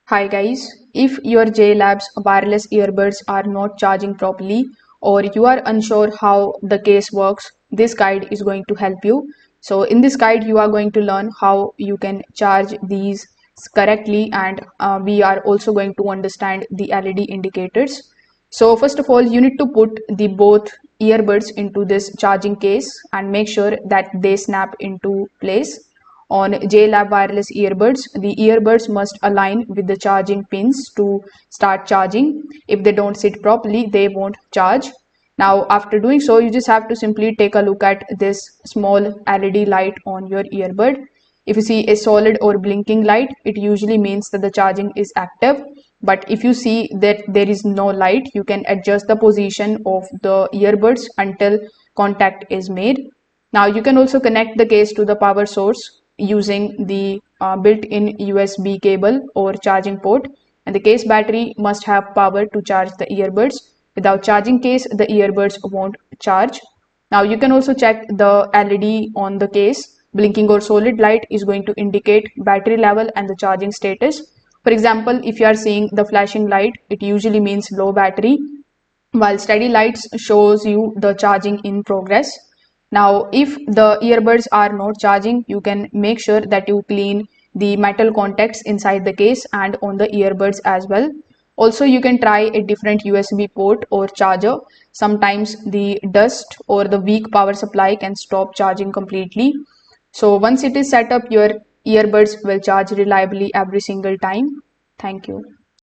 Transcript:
Hi guys, if your JLab's wireless earbuds are not charging properly or you are unsure how the case works, this guide is going to help you. So in this guide, you are going to learn how you can charge these correctly, and we are also going to understand the LED indicators. So first of all, you need to put the both earbuds into this charging case and make sure that they snap into place. On JLab wireless earbuds, the earbuds must align with the charging pins to start charging. If they don't sit properly, they won't charge. Now, after doing so, you just have to simply take a look at this small LED light on your earbud. If you see a solid or blinking light, it usually means that the charging is active. But if you see that there is no light, you can adjust the position of the earbuds until contact is made. Now you can also connect the case to the power source using the built-in USB cable or charging port, and the case battery must have power to charge the earbuds. Without charging case, the earbuds won't charge. Now you can also check the LED on the case. Blinking or solid light is going to indicate battery level and the charging status. For example, if you are seeing the flashing light, it usually means low battery, while steady lights shows you the charging in progress. Now, if the earbuds are not charging, you can make sure that you clean the metal contacts inside the case and on the earbuds as well. Also, you can try a different USB port or charger. Sometimes the dust or the weak power supply can stop charging completely. So once it is set up, your earbuds will charge reliably every single time. Thank you.